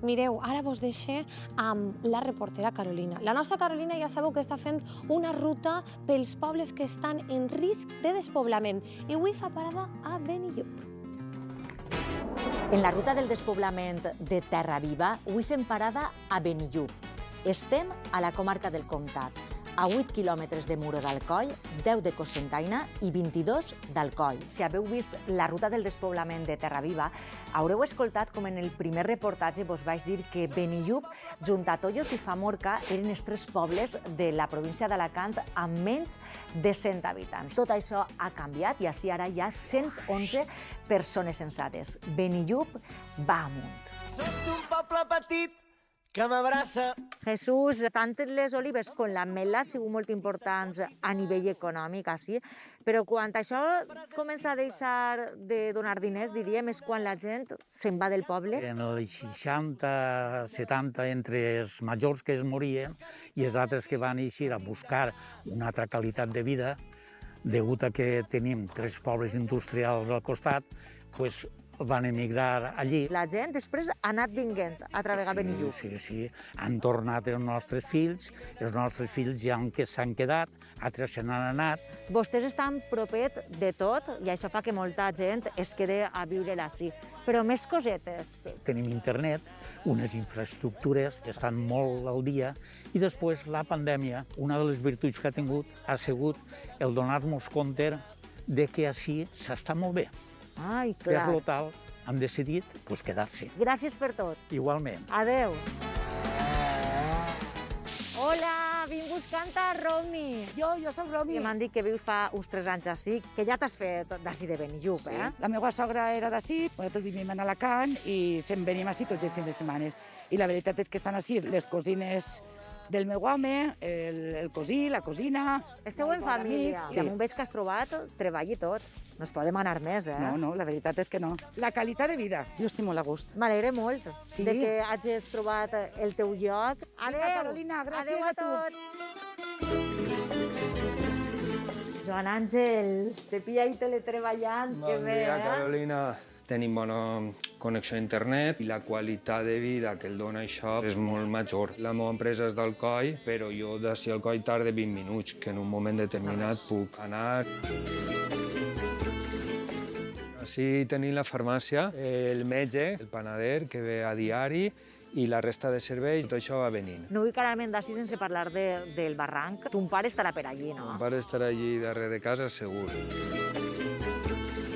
Mireu, ara vos deixe amb la reportera Carolina. La nostra Carolina ja sabeu que està fent una ruta pels pobles que estan en risc de despoblament i avui fa parada a Benillup. En la ruta del despoblament de Terra Viva, avui fem parada a Benillup. Estem a la comarca del Comtat, a 8 quilòmetres de Muro d'Alcoi, 10 de Cocentaina i 22 d'Alcoi. Si haveu vist la ruta del despoblament de Terra Viva, haureu escoltat com en el primer reportatge vos vaig dir que Benillup, junt a Tollos i Famorca, eren els 3 pobles de la província d'Alacant amb menys de 100 habitants. Tot això ha canviat i així ara hi ha 111 persones censades. Benillup va amunt. Soc d'un poble petit que m'abraça. Jesús, tant les olives com l'ametla han sigut molt importants a nivell econòmic, així, però quan això comença a deixar de donar diners, diríem, és quan la gent se'n va del poble. En els 60, 70, entre els majors que es morien i els altres que van eixir a buscar una altra qualitat de vida, degut a que tenim 3 pobles industrials al costat, doncs van emigrar allí. La gent després ha anat vinguent a travegar Benillup. Sí. Han tornat els nostres fills ja s'han quedat, altres se n'han anat. Vostès estan propet de tot i això fa que molta gent es quede a viure ací. Però més cosetes. Tenim internet, unes infraestructures que estan molt al dia i després la pandèmia, una de les virtuts que ha tingut ha sigut el donar-nos compte de que així s'està molt bé. Ai, clar. Per tal, hem decidit quedar-se. Gràcies per tot. Igualment. Adeu. Hola, vinc buscant a Romi. Jo soc Romi. M'han dit que vius fa uns 3 anys així, que ja t'has fet d'ací de Benillup, eh? La meva sogra era d'ací, nosaltres vivim a Alacant i se'n venim així tots els fins de setmana. I la veritat és que estan així les cosines del meu home, el cosí, la cosina... Esteu en família. I amb un veig que has trobat treball i tot. No es podem anar més, eh? No, la veritat és que no. La qualitat de vida, jo estic molt a gust. M'alegre molt de que hagis trobat el teu lloc. Adéu! Carolina, gràcies a tu. Joan Àngel, te pilla ahí teletreballant, que bé, eh? Bon dia, Carolina. Tenim bona connexió a internet i la qualitat de vida que el dona això és molt major. La meva empresa és d'Alcoi, però jo d'ací a Alcoi tarde 20 minuts, que en un moment determinat puc anar. Així tenim la farmàcia, el metge, el panader, que ve a diari, i la resta de serveis, tot això va venint. No vull clarament d'ací sense parlar del barranc. Ton pare estarà per allí, no? Mon pare estarà allí darrere de casa, segur.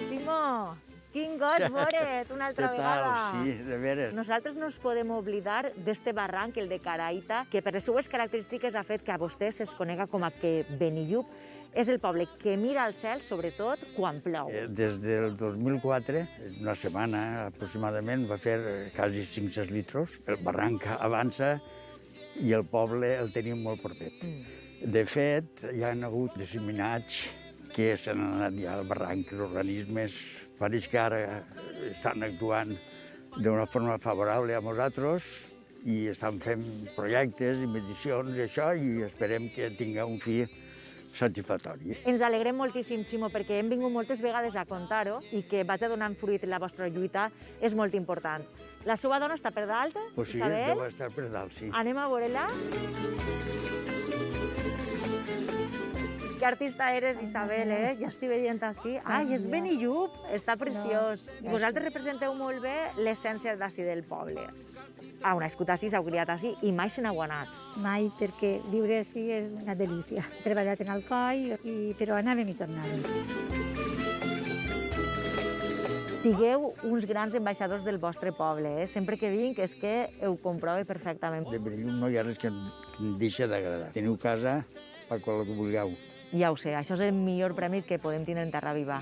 Simó, quin goig veure't una altra vegada. Sí, de veres. Nosaltres no ens podem oblidar d'este barranc, el de Caraïta, que per les seues característiques ha fet que a vostès es conega com a que Benillup és el poble que mira al cel, sobretot, quan plou. Des del 2004, una setmana aproximadament, va fer quasi 500 litres. El barranc avança i el poble el tenim molt propet. De fet, hi ha hagut disseminats que s'han anat ja al barranc, els organismes. Pareix que ara estan actuant d'una forma favorable a nosaltres i estan fent projectes i medicions i això, i esperem que tinga un fi satisfactori. Ens alegrem moltíssim, Ximo, perquè hem vingut moltes vegades a contar-ho i que vagi donant fruit la vostra lluita és molt important. La seva dona està per dalt, Pues sí, Isabel? deu estar per dalt, sí. Anem a veure-la? Que artista eres, Isabel, eh? Ja estic veient així. Ai, és Benillup, està preciós. I vosaltres representeu molt bé l'essència d'ací del poble. Heu nascut així, s'heu criat així i mai se n'heu anat. Mai, perquè viure així és una delícia. He treballat en Alcoi, però anàvem i tornàvem. Sigueu uns grans ambaixadors del vostre poble, eh? Sempre que vinc és que ho comprove perfectament. De Benillup no hi ha res que em deixi d'agradar. Teniu casa per quan la que vulgueu. Ja ho sé, això és el millor premi que podem tindre en Terra Viva.